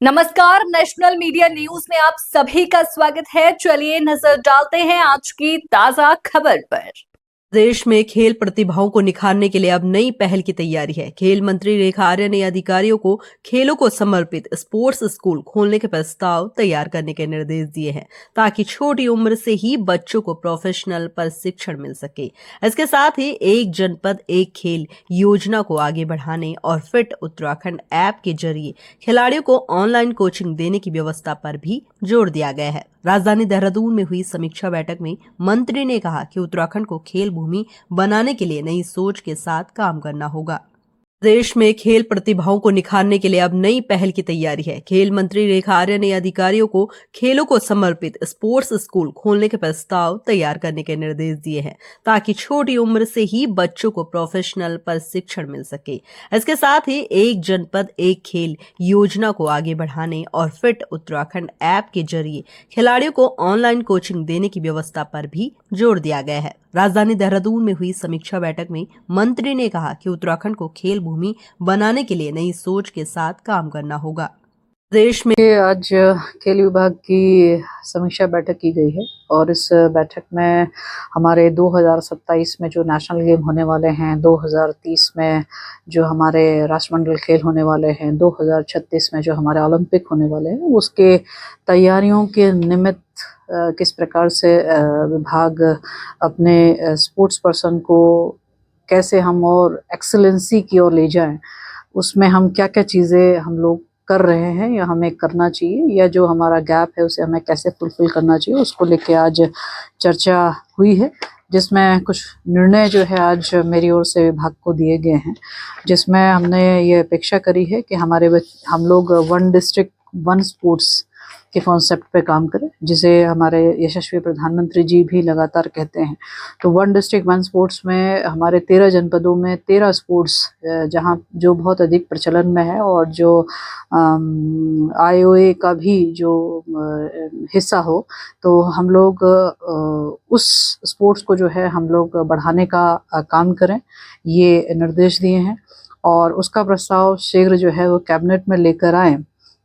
नमस्कार, national media news में आप सभी का स्वागत है। चलिए नजर डालते हैं आज की ताजा खबर पर। देश में खेल प्रतिभाओं को निखारने के लिए अब नई पहल की तैयारी है। खेल मंत्री रेखा आर्या ने अधिकारियों को खेलों को समर्पित स्पोर्ट्स स्कूल खोलने के प्रस्ताव तैयार करने के निर्देश दिए हैं, ताकि छोटी उम्र से ही बच्चों को प्रोफेशनल प्रशिक्षण मिल सके। इसके साथ ही एक जनपद एक खेल योजना को आगे बढ़ाने और फिट उत्तराखंड ऐप के जरिए खिलाड़ियों को ऑनलाइन कोचिंग देने की व्यवस्था पर भी जोर दिया गया है। राजधानी देहरादून में हुई समीक्षा बैठक में मंत्री ने कहा कि उत्तराखंड को खेल भूमि बनाने के लिए नई सोच के साथ काम करना होगा। देश में खेल प्रतिभाओं को निखारने के लिए अब नई पहल की तैयारी है। खेल मंत्री रेखा आर्या ने अधिकारियों को खेलों को समर्पित स्पोर्ट्स स्कूल खोलने के प्रस्ताव तैयार करने के निर्देश दिए हैं, ताकि छोटी उम्र से ही बच्चों को प्रोफेशनल प्रशिक्षण मिल सके। इसके साथ ही एक जनपद एक खेल योजना को आगे बढ़ाने और फिट उत्तराखंड ऐप के जरिए खिलाड़ियों को ऑनलाइन कोचिंग देने की व्यवस्था पर भी जोर दिया गया है। राजधानी देहरादून में हुई समीक्षा बैठक में मंत्री ने कहा कि उत्तराखंड को खेल भूमि बनाने के लिए नई सोच के साथ काम करना होगा। देश में आज खेल विभाग की समीक्षा बैठक की गई है और इस बैठक में हमारे 2027 में जो नेशनल गेम होने वाले हैं, 2030 में जो हमारे राष्ट्रमंडल खेल होने वाले हैं, 2036 में जो हमारे ओलंपिक होने वाले हैं, उसके तैयारियों के निमित्त किस प्रकार से विभाग अपने स्पोर्ट्स पर्सन को कैसे हम और एक्सेलेंसी की ओर ले जाएं, उसमें हम क्या क्या चीज़ें हम लोग कर रहे हैं या हमें करना चाहिए, या जो हमारा गैप है उसे हमें कैसे फुलफिल करना चाहिए, उसको लेके आज चर्चा हुई है, जिसमें कुछ निर्णय जो है आज मेरी ओर से विभाग को दिए गए हैं, जिसमें हमने ये अपेक्षा करी है कि हम लोग वन डिस्ट्रिक्ट वन स्पोर्ट्स के कॉन्सेप्ट पे काम करें, जिसे हमारे यशस्वी प्रधानमंत्री जी भी लगातार कहते हैं। तो वन डिस्ट्रिक्ट वन स्पोर्ट्स में हमारे 13 जनपदों में 13 स्पोर्ट्स जहां जो बहुत अधिक प्रचलन में है और जो IOA का भी जो हिस्सा हो, तो हम लोग उस स्पोर्ट्स को जो है हम लोग बढ़ाने का काम करें, ये निर्देश दिए हैं और उसका प्रस्ताव शीघ्र जो है वो कैबिनेट में लेकर आए,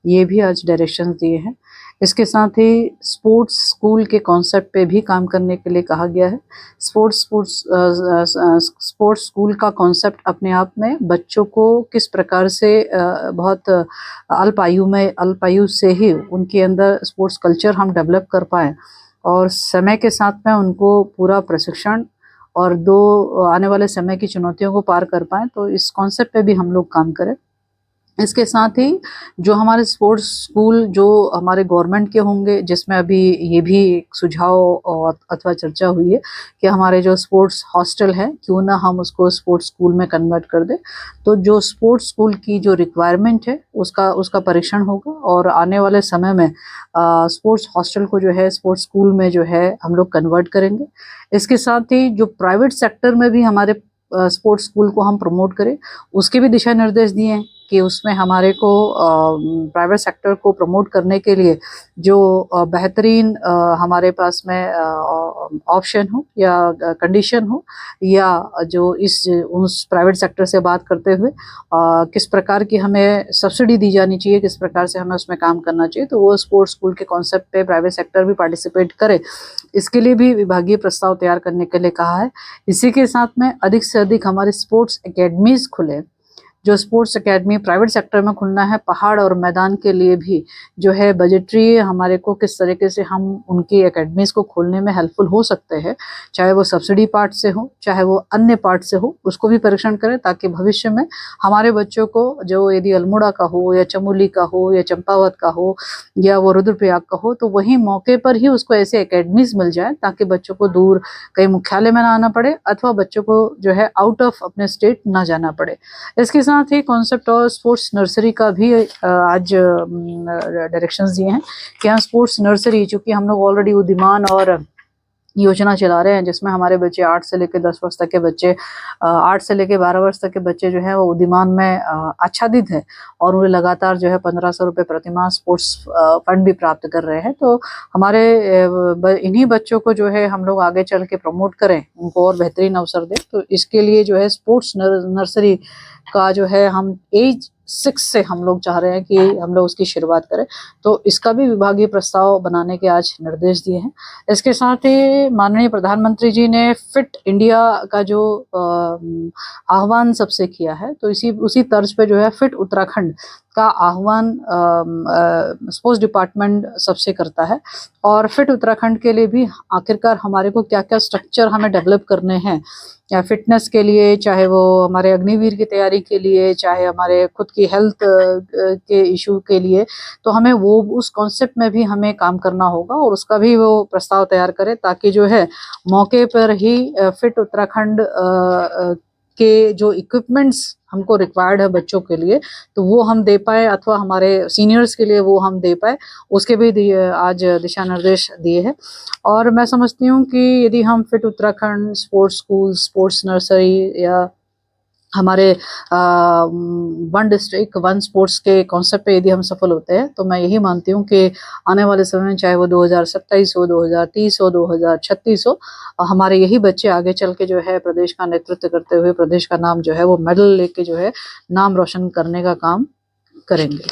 ये भी आज डायरेक्शन दिए हैं। इसके साथ ही स्पोर्ट्स स्कूल के कॉन्सेप्ट पे भी काम करने के लिए कहा गया है। स्पोर्ट्स स्कूल का कॉन्सेप्ट अपने आप में बच्चों को किस प्रकार से बहुत अल्प आयु से ही उनके अंदर स्पोर्ट्स कल्चर हम डेवलप कर पाएँ और समय के साथ में उनको पूरा प्रशिक्षण और आने वाले समय की चुनौतियों को पार कर पाएँ, तो इस कॉन्सेप्ट पे भी हम लोग काम करें। इसके साथ ही जो हमारे स्पोर्ट्स स्कूल जो हमारे गवर्नमेंट के होंगे, जिसमें अभी ये भी एक सुझाव और अथवा चर्चा हुई है कि हमारे जो स्पोर्ट्स हॉस्टल है, क्यों ना हम उसको स्पोर्ट्स स्कूल में कन्वर्ट कर दें। तो जो स्पोर्ट्स स्कूल की जो रिक्वायरमेंट है उसका परीक्षण होगा और आने वाले समय में स्पोर्ट्स हॉस्टल को जो है स्पोर्ट्स स्कूल में जो है हम लोग कन्वर्ट करेंगे। इसके साथ ही जो प्राइवेट सेक्टर में भी हमारे स्पोर्ट्स स्कूल को हम प्रमोट करें, उसके भी दिशा निर्देश दिए हैं कि उसमें हमारे को प्राइवेट सेक्टर को प्रमोट करने के लिए जो बेहतरीन हमारे पास में ऑप्शन हो या कंडीशन हो, या जो उस प्राइवेट सेक्टर से बात करते हुए किस प्रकार की हमें सब्सिडी दी जानी चाहिए, किस प्रकार से हमें उसमें काम करना चाहिए, तो वो स्पोर्ट्स स्कूल के कॉन्सेप्ट पे प्राइवेट सेक्टर भी पार्टिसिपेट करे, इसके लिए भी विभागीय प्रस्ताव तैयार करने के लिए कहा है। इसी के साथ में अधिक से अधिक हमारे स्पोर्ट्स एकेडमीज खुले, जो स्पोर्ट्स एकेडमी प्राइवेट सेक्टर में खुलना है, पहाड़ और मैदान के लिए भी जो है बजटरी हमारे को किस तरीके से हम उनकी एकेडमीज को खोलने में हेल्पफुल हो सकते हैं, चाहे वो सब्सिडी पार्ट से हो चाहे वो अन्य पार्ट से हो, उसको भी परीक्षण करें, ताकि भविष्य में हमारे बच्चों को जो यदि अल्मोड़ा का हो या चमोली का हो या चंपावत का हो या वो रुद्रप्रयाग का हो, तो वहीं मौके पर ही उसको ऐसे एकेडमीज मिल जाए, ताकि बच्चों को दूर कहीं मुख्यालय में ना आना पड़े अथवा बच्चों को जो है आउट ऑफ अपने स्टेट ना जाना पड़े। इसके साथ ही कॉन्सेप्ट और स्पोर्ट्स नर्सरी का भी आज डायरेक्शंस दिए हैं कि हम स्पोर्ट्स नर्सरी, चूंकि हम लोग ऑलरेडी उद्यमान और योजना चला रहे हैं, जिसमें हमारे बच्चे 8 से लेकर 10 वर्ष तक के बच्चे 8 से लेकर 12 वर्ष तक के बच्चे जो है वो उद्यमान में आच्छादित है और उन्हें लगातार जो है 1500 रुपये प्रतिमाह स्पोर्ट्स फंड भी प्राप्त कर रहे हैं। तो हमारे इन्हीं बच्चों को जो है हम लोग आगे चल के प्रमोट करें, उनको और बेहतरीन अवसर दें। तो इसके लिए जो है स्पोर्ट्स नर्सरी का जो है हम एज 6 से हम लोग चाह रहे हैं कि हम लोग उसकी शुरुआत करें। तो इसका भी विभागीय प्रस्ताव बनाने के आज निर्देश दिए हैं। इसके साथ ही माननीय प्रधानमंत्री जी ने फिट इंडिया का जो आह्वान सबसे किया है, तो उसी तर्ज पे जो है फिट उत्तराखंड का आह्वान स्पोर्ट्स डिपार्टमेंट सबसे करता है। और फिट उत्तराखंड के लिए भी आखिरकार हमारे को क्या क्या स्ट्रक्चर हमें डेवलप करने हैं या फिटनेस के लिए, चाहे वो हमारे अग्निवीर की तैयारी के लिए, चाहे हमारे खुद की हेल्थ के इशू के लिए, तो हमें वो उस कॉन्सेप्ट में भी हमें काम करना होगा और उसका भी वो प्रस्ताव तैयार करें, ताकि जो है मौके पर ही फिट उत्तराखंड के जो इक्विपमेंट्स हमको रिक्वायर्ड है बच्चों के लिए, तो वो हम दे पाए, अथवा हमारे सीनियर्स के लिए वो हम दे पाए, उसके भी आज दिशा निर्देश दिए हैं। और मैं समझती हूँ कि यदि हम fit Uttarakhand, sports school, sports nursery या हमारे वन डिस्ट्रिक्ट वन स्पोर्ट्स के कॉन्सेप्ट पे यदि हम सफल होते हैं, तो मैं यही मानती हूँ कि आने वाले समय में, चाहे वो 2027 हो, 2030 हो, 2036 हो, हमारे यही बच्चे आगे चल के जो है प्रदेश का नेतृत्व करते हुए प्रदेश का नाम जो है वो मेडल लेके जो है नाम रोशन करने का काम करेंगे।